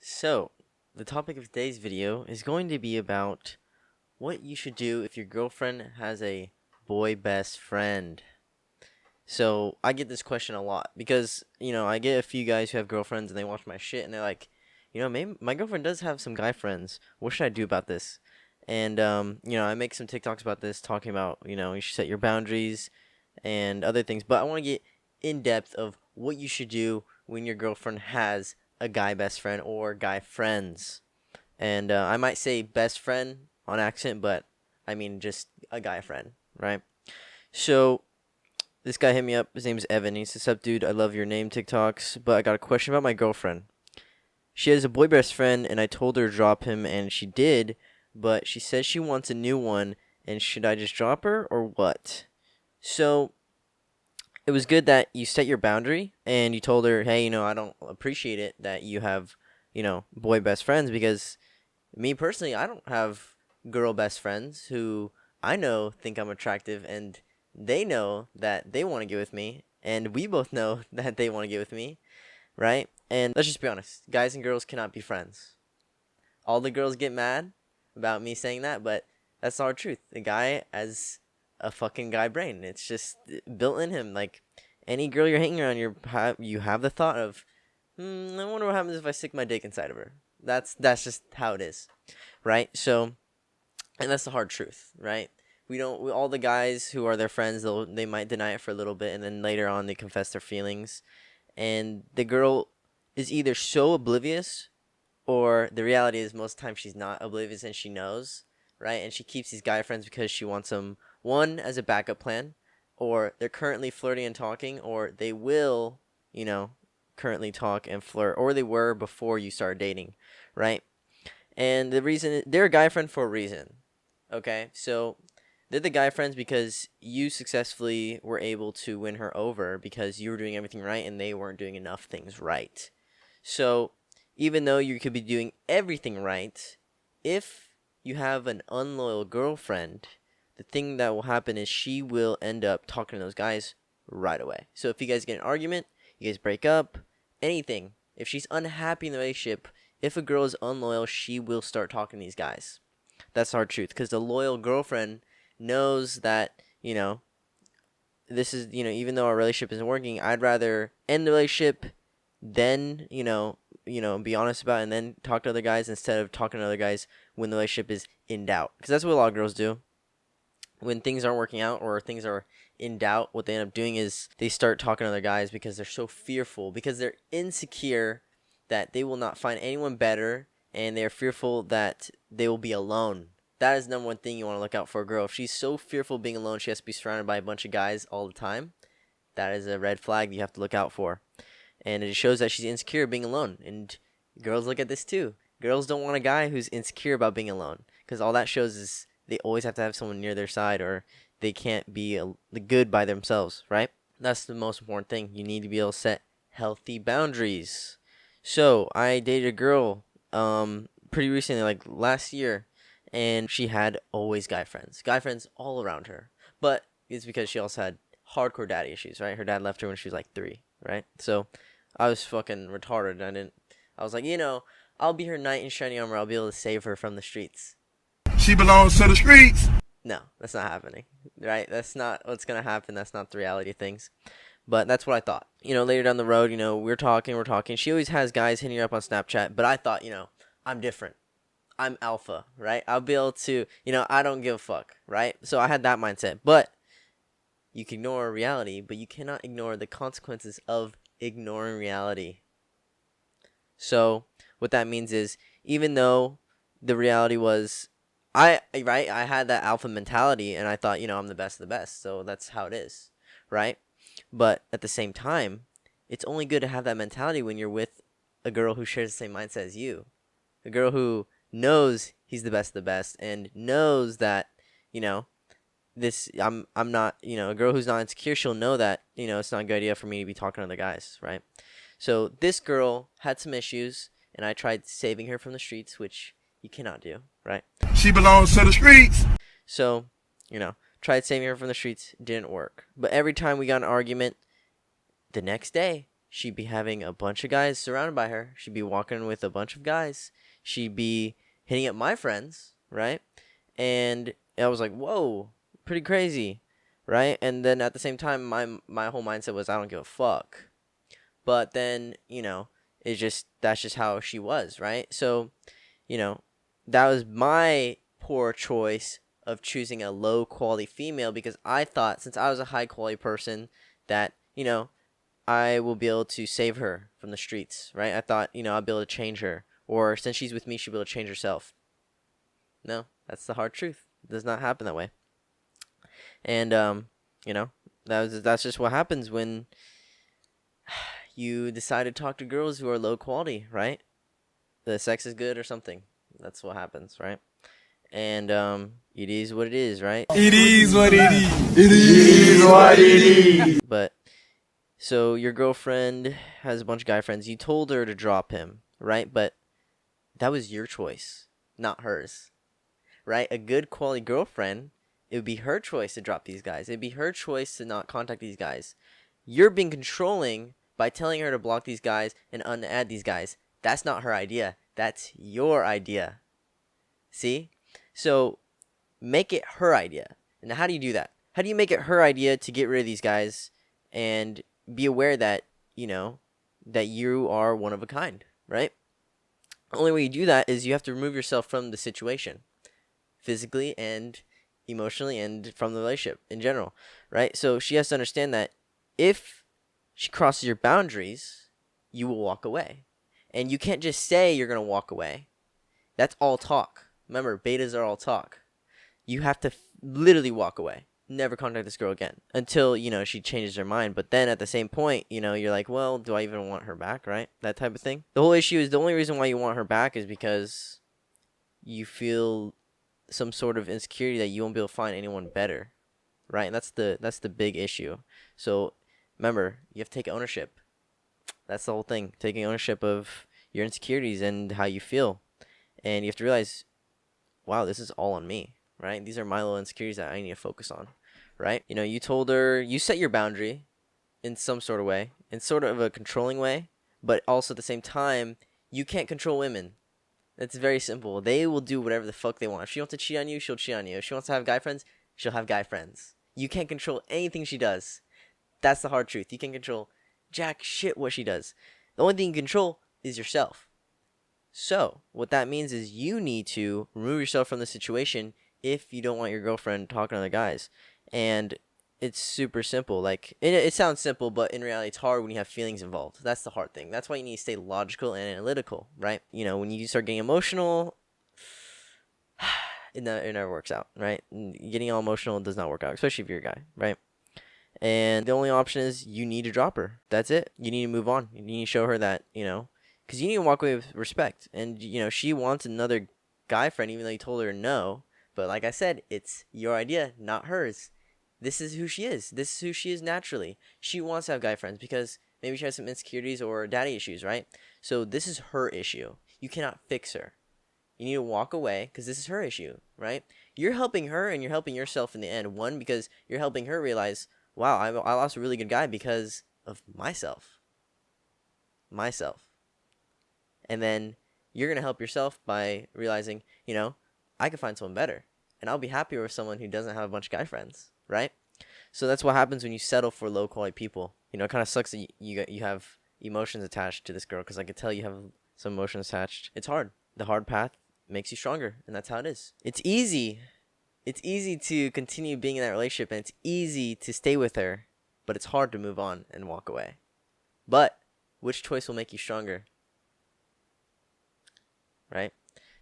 So, the topic of today's video is going to be about what you should do if your girlfriend has a boy best friend. So, I get this question a lot because, I get a few guys who have girlfriends and they watch my shit and they're like, maybe my girlfriend does have some guy friends. What should I do about this? And, I make some TikToks about this talking about, you should set your boundaries and other things. But I want to get in depth of what you should do when your girlfriend has a guy best friend or guy friends. And I might say best friend on accident, but I mean just a guy friend, right? So this guy hit me up. His name's Evan. He says, "Sup, dude? I love your name TikToks, but I got a question about my girlfriend. She has a boy best friend, and I told her to drop him, and she did, but she says she wants a new one, and should I just drop her or what?" So it was good that you set your boundary and you told her, hey, I don't appreciate it that you have, boy best friends, because me personally, I don't have girl best friends who I know think I'm attractive and they know that they want to get with me and we both know that they want to get with me, right? And let's just be honest, guys and girls cannot be friends. All the girls get mad about me saying that, but that's not the truth. The guy has a fucking guy brain. It's just built in him. Like any girl you're hanging around, you have the thought of, I wonder what happens if I stick my dick inside of her. That's just how it is, right? So, and that's the hard truth, right? All the guys who are their friends, they might deny it for a little bit, and then later on they confess their feelings, and the girl is either so oblivious, or the reality is most of the time she's not oblivious and she knows, right? And she keeps these guy friends because she wants them, one, as a backup plan, or they're currently flirting and talking, or they will, currently talk and flirt, or they were before you started dating, right? And the reason, they're a guy friend for a reason, okay? So they're the guy friends because you successfully were able to win her over because you were doing everything right and they weren't doing enough things right. So even though you could be doing everything right, if you have an unloyal girlfriend, the thing that will happen is she will end up talking to those guys right away. So if you guys get an argument, you guys break up, anything, if she's unhappy in the relationship, if a girl is unloyal, she will start talking to these guys. That's the hard truth, because the loyal girlfriend knows that, this is, even though our relationship isn't working, I'd rather end the relationship then, be honest about it and then talk to other guys instead of talking to other guys when the relationship is in doubt. Because that's what a lot of girls do. When things aren't working out or things are in doubt, what they end up doing is they start talking to other guys because they're so fearful, because they're insecure that they will not find anyone better, and they're fearful that they will be alone. That is the number one thing you want to look out for a girl. If she's so fearful of being alone, she has to be surrounded by a bunch of guys all the time. That is a red flag you have to look out for. And it shows that she's insecure being alone. And girls look at this too. Girls don't want a guy who's insecure about being alone, because all that shows is they always have to have someone near their side, or they can't be the good by themselves, right? That's the most important thing. You need to be able to set healthy boundaries. So I dated a girl pretty recently, like last year, and she had always guy friends all around her. But it's because she also had hardcore daddy issues, right? Her dad left her when she was like 3, right? So I was fucking retarded. I was like, I'll be her knight in shining armor. I'll be able to save her from the streets. She belongs to the streets. No, that's not happening, right? That's not what's going to happen. That's not the reality of things. But that's what I thought. Later down the road, we're talking. She always has guys hitting her up on Snapchat. But I thought, I'm different. I'm alpha, right? I'll be able to, I don't give a fuck, right? So I had that mindset. But you can ignore reality, but you cannot ignore the consequences of ignoring reality. So what that means is, even though the reality was, I had that alpha mentality, and I thought, I'm the best of the best, so that's how it is, right? But at the same time, it's only good to have that mentality when you're with a girl who shares the same mindset as you. A girl who knows he's the best of the best, and knows that, I'm not, a girl who's not insecure, she'll know that, it's not a good idea for me to be talking to other guys, right? So this girl had some issues, and I tried saving her from the streets, which you cannot do, right? She belongs to the streets. So, tried saving her from the streets, didn't work. But every time we got an argument, the next day, she'd be having a bunch of guys surrounded by her. She'd be walking with a bunch of guys. She'd be hitting up my friends, right? And I was like, whoa, pretty crazy, right? And then at the same time, my whole mindset was, I don't give a fuck. But then, that's just how she was, right? So, that was my poor choice of choosing a low quality female, because I thought, since I was a high quality person, that, I will be able to save her from the streets, right? I thought, I'll be able to change her. Or since she's with me, she'll be able to change herself. No, that's the hard truth. It does not happen that way. And, that's just what happens when you decide to talk to girls who are low quality, right? The sex is good or something. That's what happens, right? And it is what it is, right? It is what it is. It is what it is. But so your girlfriend has a bunch of guy friends. You told her to drop him, right? But that was your choice, not hers, right? A good quality girlfriend, it would be her choice to drop these guys. It'd be her choice to not contact these guys. You're being controlling by telling her to block these guys and unadd these guys. That's not her idea. That's your idea. See? So make it her idea. And how do you do that? How do you make it her idea to get rid of these guys and be aware that, that you are one of a kind, right? The only way you do that is you have to remove yourself from the situation, physically and emotionally, and from the relationship in general, right? So she has to understand that if she crosses your boundaries, you will walk away. And you can't just say you're going to walk away. That's all talk. Remember, betas are all talk. You have to literally walk away. Never contact this girl again until, she changes her mind. But then at the same point, you're like, well, do I even want her back, right? That type of thing. The whole issue is the only reason why you want her back is because you feel some sort of insecurity that you won't be able to find anyone better, right? And that's the big issue. So remember, you have to take ownership. That's the whole thing. Taking ownership of your insecurities and how you feel. And you have to realize, wow, this is all on me, right? These are my little insecurities that I need to focus on, right? You told her, you set your boundary in some sort of way, in sort of a controlling way, but also at the same time, you can't control women. It's very simple. They will do whatever the fuck they want. If she wants to cheat on you, she'll cheat on you. If she wants to have guy friends, she'll have guy friends. You can't control anything she does. That's the hard truth. You can't control jack shit what she does. The only thing you control is yourself. So, what that means is you need to remove yourself from the situation if you don't want your girlfriend talking to other guys. And it's super simple. Like, it sounds simple, but in reality, it's hard when you have feelings involved. That's the hard thing. That's why you need to stay logical and analytical, right? When you start getting emotional, it never works out, right? Getting all emotional does not work out, especially if you're a guy, right? And the only option is you need to drop her. That's it. You need to move on. You need to show her that, because you need to walk away with respect. And, she wants another guy friend, even though you told her no. But like I said, it's your idea, not hers. This is who she is. This is who she is naturally. She wants to have guy friends because maybe she has some insecurities or daddy issues, right? So this is her issue. You cannot fix her. You need to walk away because this is her issue, right? You're helping her and you're helping yourself in the end. One, because you're helping her realize, wow, I lost a really good guy because of myself. And then you're going to help yourself by realizing, I could find someone better. And I'll be happier with someone who doesn't have a bunch of guy friends, right? So that's what happens when you settle for low quality people. It kind of sucks that you have emotions attached to this girl, because I could tell you have some emotions attached. It's hard. The hard path makes you stronger, and that's how it is. It's easy to continue being in that relationship, and it's easy to stay with her, but it's hard to move on and walk away. But which choice will make you stronger? Right?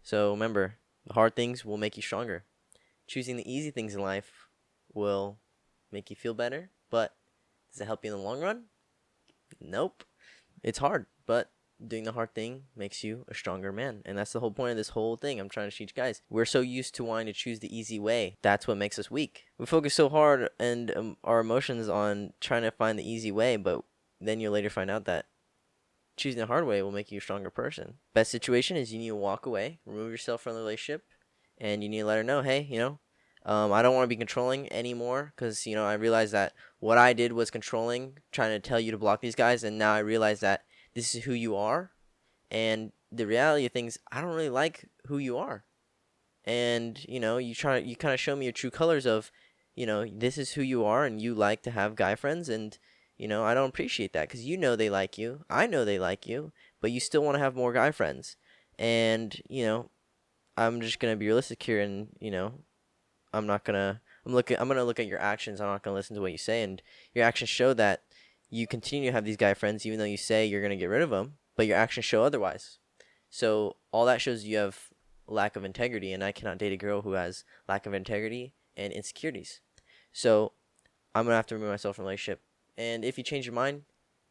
So remember, the hard things will make you stronger. Choosing the easy things in life will make you feel better, but does it help you in the long run? Nope. It's hard, but doing the hard thing makes you a stronger man. And that's the whole point of this whole thing I'm trying to teach guys. We're so used to wanting to choose the easy way. That's what makes us weak. We focus so hard and our emotions on trying to find the easy way, but then you'll later find out that choosing the hard way will make you a stronger person. Best situation is you need to walk away, remove yourself from the relationship, and you need to let her know, hey, I don't want to be controlling anymore because, I realized that what I did was controlling, trying to tell you to block these guys, and now I realize that this is who you are, and the reality of things, I don't really like who you are. And, you kind of show me your true colors of, this is who you are, and you like to have guy friends, and, I don't appreciate that because they like you. I know they like you, but you still want to have more guy friends. And, I'm just going to be realistic here, and, I'm not gonna. I'm gonna look at your actions. I'm not gonna listen to what you say, and your actions show that you continue to have these guy friends, even though you say you're gonna get rid of them, but your actions show otherwise. So all that shows you have lack of integrity, and I cannot date a girl who has lack of integrity and insecurities. So I'm gonna have to remove myself from the relationship. And if you change your mind,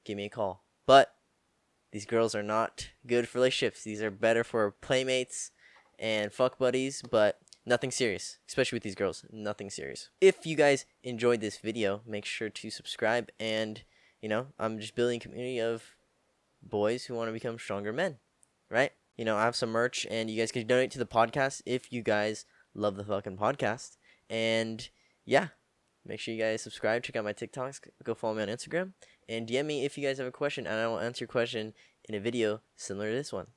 give me a call. But these girls are not good for relationships. These are better for playmates and fuck buddies, but nothing serious, especially with these girls. Nothing serious. If you guys enjoyed this video, make sure to subscribe. And, I'm just building a community of boys who want to become stronger men, right? I have some merch, and you guys can donate to the podcast if you guys love the fucking podcast. And, yeah, make sure you guys subscribe. Check out my TikToks. Go follow me on Instagram. And DM me if you guys have a question, and I will answer your question in a video similar to this one.